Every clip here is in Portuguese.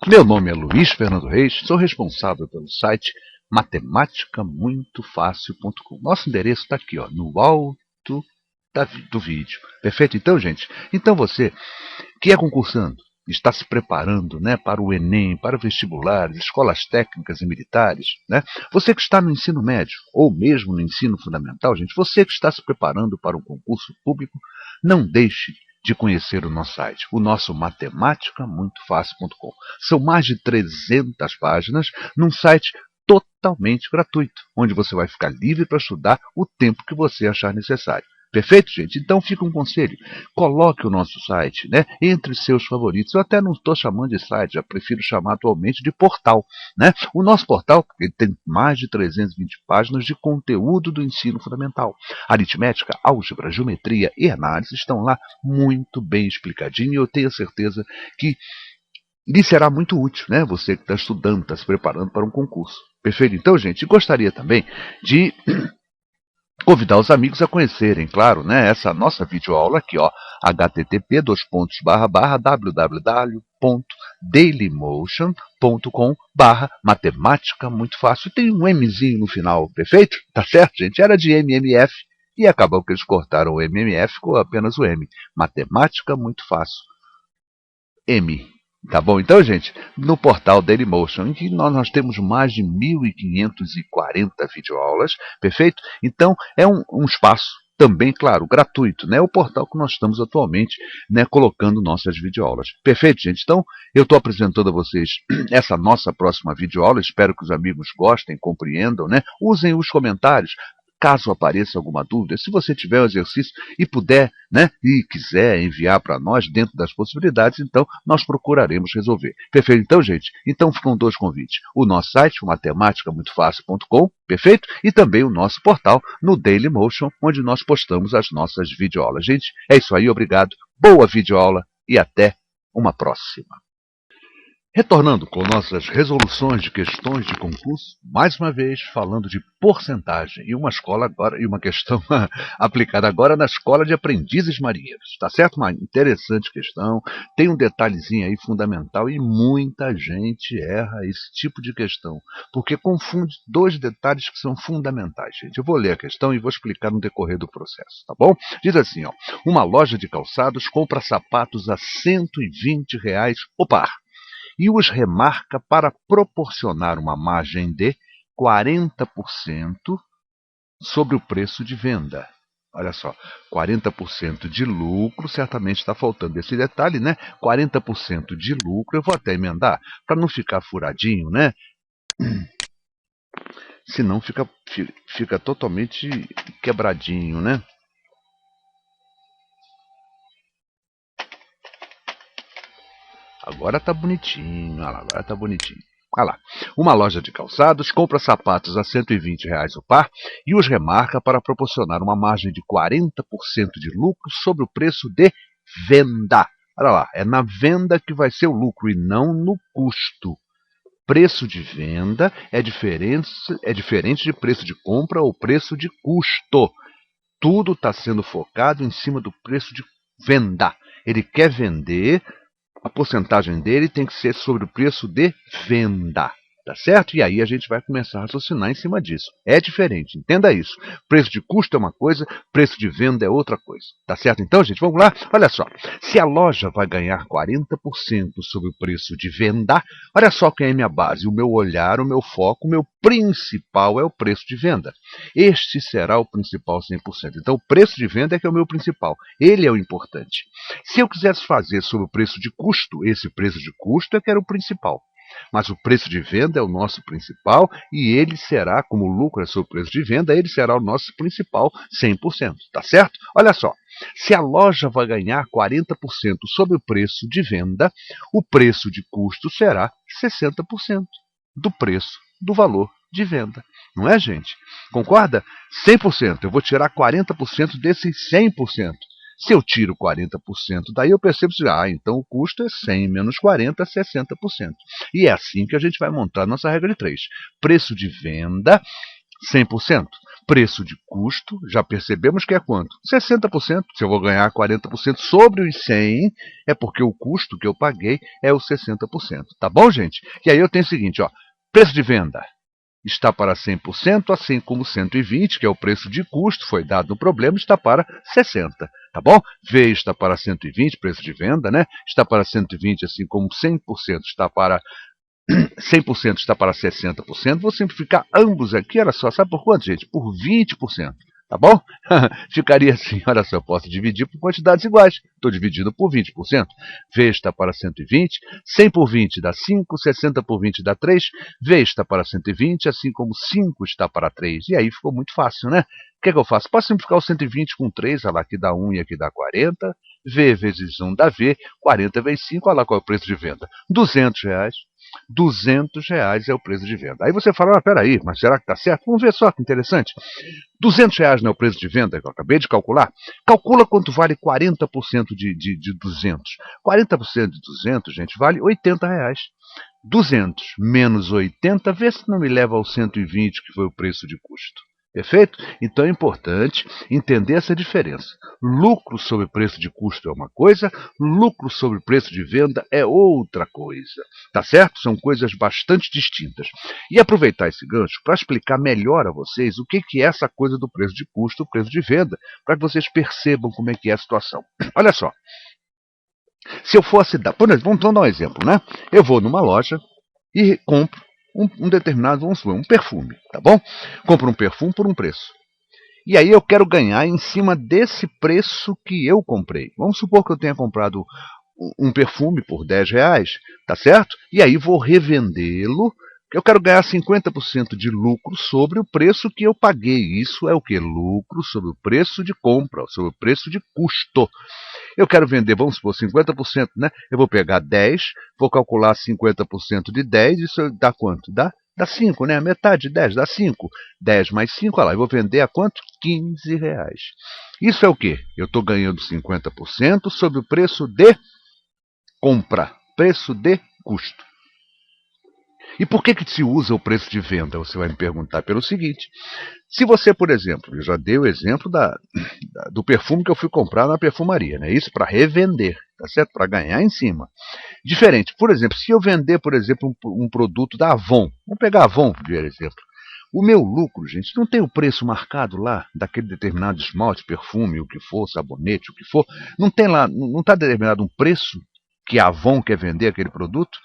Meu nome é Luiz Fernando Reis, sou responsável pelo site matematicamuitofácil.com. Nosso endereço está aqui, ó, no alto do vídeo. Perfeito? Então, gente, você que é concursando, está se preparando, né, para o Enem, para vestibulares, escolas técnicas e militares, né? Você que está no ensino médio ou mesmo no ensino fundamental, gente, você que está se preparando para um concurso público, não deixe de conhecer o nosso site, o nosso matematicamuitofácil.com. São mais de 300 páginas num site totalmente gratuito, onde você vai ficar livre para estudar o tempo que você achar necessário. Perfeito, gente? Então fica um conselho. Coloque o nosso site, né, entre seus favoritos. Eu até não estou chamando de site, já prefiro chamar atualmente de portal, né? O nosso portal ele tem mais de 320 páginas de conteúdo do ensino fundamental. Aritmética, álgebra, geometria e análise estão lá muito bem explicadinho e eu tenho certeza que lhe será muito útil, né? Você que está estudando, está se preparando para um concurso. Perfeito? Então, gente, gostaria também de convidar os amigos a conhecerem, claro, né, essa nossa videoaula aqui, ó, http://www.dailymotion.com/matemática muito fácil. Tem um Mzinho no final, perfeito? Tá certo, gente? Era de MMF e acabou que eles cortaram o MMF, ficou apenas o M. Matemática muito fácil. M. Tá bom? Então, gente, no portal Dailymotion, em que nós temos mais de 1.540 videoaulas, perfeito? Então, é um espaço também, claro, gratuito, né? O portal que nós estamos atualmente, né, colocando nossas videoaulas. Perfeito, gente? Então, eu estou apresentando a vocês essa nossa próxima videoaula, espero que os amigos gostem, compreendam, né? Usem os comentários. Caso apareça alguma dúvida, se você tiver um exercício e puder, né, e quiser enviar para nós dentro das possibilidades, então nós procuraremos resolver. Perfeito? Então, gente, então ficam dois convites. O nosso site, o matematicamuitofácil.com, perfeito? E também o nosso portal no Dailymotion, onde nós postamos as nossas videoaulas. Gente, é isso aí, obrigado, boa videoaula e até uma próxima. Retornando com nossas resoluções de questões de concurso, mais uma vez falando de porcentagem e uma escola agora e uma questão aplicada agora na escola de aprendizes marinheiros, tá certo? Uma interessante questão, tem um detalhezinho aí fundamental e muita gente erra esse tipo de questão, porque confunde dois detalhes que são fundamentais, gente. Eu vou ler a questão e vou explicar no decorrer do processo, tá bom? Diz assim, ó, uma loja de calçados compra sapatos a R$ 120 o par e os remarca para proporcionar uma margem de 40% sobre o preço de venda. Olha só, 40% de lucro, certamente está faltando esse detalhe, né? 40% de lucro, eu vou até emendar, para não ficar furadinho, né? Senão fica totalmente quebradinho, né? Agora tá bonitinho, olha lá, agora tá bonitinho. Olha lá, uma loja de calçados compra sapatos a R$ 120 o par e os remarca para proporcionar uma margem de 40% de lucro sobre o preço de venda. Olha lá, é na venda que vai ser o lucro e não no custo. Preço de venda é diferente de preço de compra ou preço de custo. Tudo está sendo focado em cima do preço de venda. Ele quer vender, a porcentagem dele tem que ser sobre o preço de venda, tá certo? E aí a gente vai começar a raciocinar em cima disso. É diferente, entenda isso. Preço de custo é uma coisa, preço de venda é outra coisa, tá certo? Então, gente, vamos lá? Olha só, se a loja vai ganhar 40% sobre o preço de venda, olha só quem é minha base, o meu olhar, o meu foco, o meu principal é o preço de venda. Este será o principal 100%. Então, o preço de venda é que é o meu principal. Ele é o importante. Se eu quisesse fazer sobre o preço de custo, esse preço de custo é que era o principal. Mas o preço de venda é o nosso principal e ele será, como o lucro é sobre o preço de venda, ele será o nosso principal 100%, tá certo? Olha só, se a loja vai ganhar 40% sobre o preço de venda, o preço de custo será 60% do preço do valor de venda. Não é, gente? Concorda? 100%. Eu vou tirar 40% desses 100%. Se eu tiro 40%, daí eu percebo que então o custo é 100 menos 40, 60%. E é assim que a gente vai montar nossa regra de 3. Preço de venda, 100%. preço de custo, já percebemos que é quanto? 60%. Se eu vou ganhar 40% sobre os 100, é porque o custo que eu paguei é os 60%. Tá bom, gente? E aí eu tenho o seguinte, ó, preço de venda está para 100%, assim como 120, que é o preço de custo, foi dado no problema, está para 60%. Tá bom? V está para 120, preço de venda, né? Está para 120, assim como 100% está para 100% está para 60%, vou simplificar ambos aqui, olha só, sabe por quanto, gente? Por 20%, tá bom? Ficaria assim, olha só, eu posso dividir por quantidades iguais, estou dividindo por 20%, V está para 120, 100 por 20 dá 5, 60 por 20 dá 3, V está para 120, assim como 5 está para 3, e aí ficou muito fácil, né? O que é que eu faço? Posso simplificar o 120 com 3, olha lá, aqui dá 1 e aqui dá 40, V vezes 1 dá V, 40 vezes 5, olha lá qual é o preço de venda, R$ 200. R$ 200 é o preço de venda. Aí você fala, peraí, mas será que está certo? Vamos ver só que interessante. R$ 200 não é o preço de venda que eu acabei de calcular? Calcula quanto vale 40% de 200. 40% de 200, gente, vale R$ 80. 200 menos 80, vê se não me leva ao 120, que foi o preço de custo. Perfeito? Então é importante entender essa diferença. Lucro sobre preço de custo é uma coisa, lucro sobre preço de venda é outra coisa. Tá certo? São coisas bastante distintas. E aproveitar esse gancho para explicar melhor a vocês o que é essa coisa do preço de custo, o preço de venda, para que vocês percebam como é que é a situação. Olha só. Se eu fosse dar, por exemplo, vamos dar um exemplo, né? Eu vou numa loja e compro um determinado, vamos supor, um perfume, tá bom? Compro um perfume por um preço. E aí eu quero ganhar em cima desse preço que eu comprei. Vamos supor que eu tenha comprado um perfume por R$ 10, tá certo? E aí vou revendê-lo. Eu quero ganhar 50% de lucro sobre o preço que eu paguei. Isso é o que? Lucro sobre o preço de compra, sobre o preço de custo. Eu quero vender, vamos supor, 50%, né? Eu vou pegar 10, vou calcular 50% de 10, isso dá quanto? Dá 5, né? Metade de 10 dá 5. 10 mais 5, olha lá, eu vou vender a quanto? R$ 15. Isso é o quê? Eu estou ganhando 50% sobre o preço de compra, preço de custo. E por que se usa o preço de venda? Você vai me perguntar pelo seguinte. Se você, por exemplo, eu já dei o exemplo do perfume que eu fui comprar na perfumaria, né? Isso para revender, tá certo? Para ganhar em cima. Diferente, por exemplo, se eu vender, por exemplo, um produto da Avon, vamos pegar a Avon de exemplo. O meu lucro, gente, não tem o preço marcado lá daquele determinado esmalte, perfume, o que for, sabonete, o que for. Não tem lá, não está determinado um preço que a Avon quer vender aquele produto.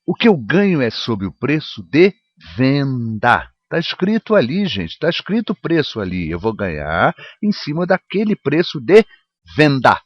O que eu ganho é sobre o preço de venda. Está escrito ali, gente. Está escrito o preço ali. Eu vou ganhar em cima daquele preço de venda.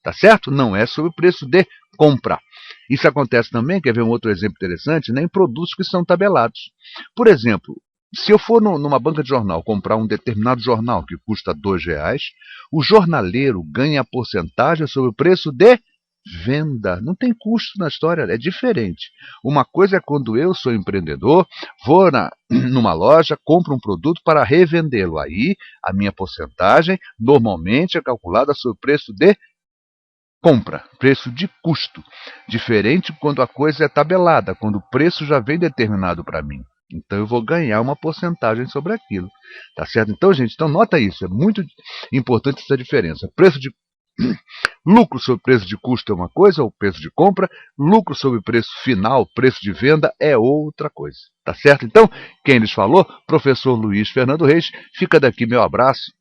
Tá certo? Não é sobre o preço de compra. Isso acontece também, quer ver um outro exemplo interessante, né, em produtos que são tabelados. Por exemplo, se eu for numa banca de jornal comprar um determinado jornal que custa R$ 2, o jornaleiro ganha a porcentagem sobre o preço de venda. Não tem custo na história, é diferente. Uma coisa é quando eu sou empreendedor, vou numa loja, compro um produto para revendê-lo. Aí a minha porcentagem normalmente é calculada sobre o preço de compra, preço de custo. Diferente quando a coisa é tabelada, quando o preço já vem determinado para mim. Então eu vou ganhar uma porcentagem sobre aquilo. Tá certo? Então, gente, nota isso. É muito importante essa diferença. Preço de lucro sobre preço de custo é uma coisa, ou preço de compra. Lucro sobre preço final, preço de venda, é outra coisa. Tá certo? Então, quem lhes falou? Professor Luiz Fernando Reis. Fica daqui meu abraço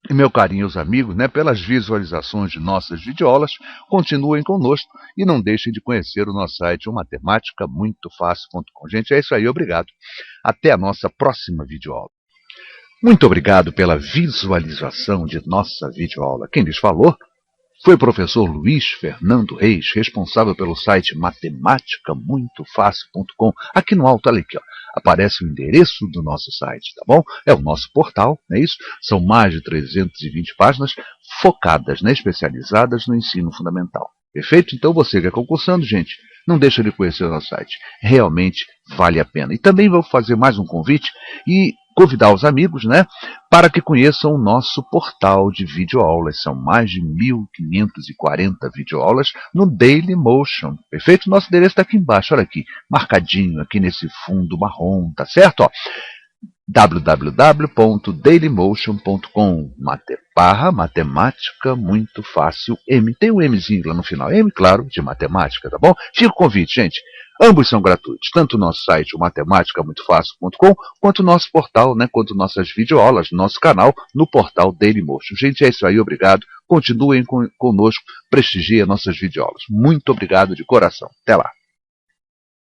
e meu carinho aos amigos, né, pelas visualizações de nossas videoaulas. Continuem conosco e não deixem de conhecer o nosso site, o matematica-muito-fácil.com. Gente, é isso aí. Obrigado. Até a nossa próxima videoaula. Muito obrigado pela visualização de nossa videoaula. Quem lhes falou foi o professor Luiz Fernando Reis, responsável pelo site matematica-muito-fácil.com. Aqui no alto, olha aqui, ó, aparece o endereço do nosso site, tá bom? É o nosso portal, não é isso? São mais de 320 páginas focadas, né, especializadas no ensino fundamental. Perfeito? Então você que é concursando, gente, não deixa de conhecer o nosso site. Realmente vale a pena. E também vou fazer mais um convite e convidar os amigos, né, para que conheçam o nosso portal de videoaulas. São mais de 1.540 videoaulas no Dailymotion. Perfeito? Nosso endereço está aqui embaixo, olha aqui, marcadinho aqui nesse fundo marrom, tá certo? Ó, www.dailymotion.com matemática muito fácil M. Tem um Mzinho lá no final. M, claro, de matemática, tá bom? Fica o convite, gente. Ambos são gratuitos, tanto o nosso site, o matematicamuitofácil.com, quanto o nosso portal, né, quanto nossas videoaulas, nosso canal, no portal Dailymotion. Gente, é isso aí, obrigado. Continuem conosco, prestigiem nossas videoaulas. Muito obrigado de coração. Até lá.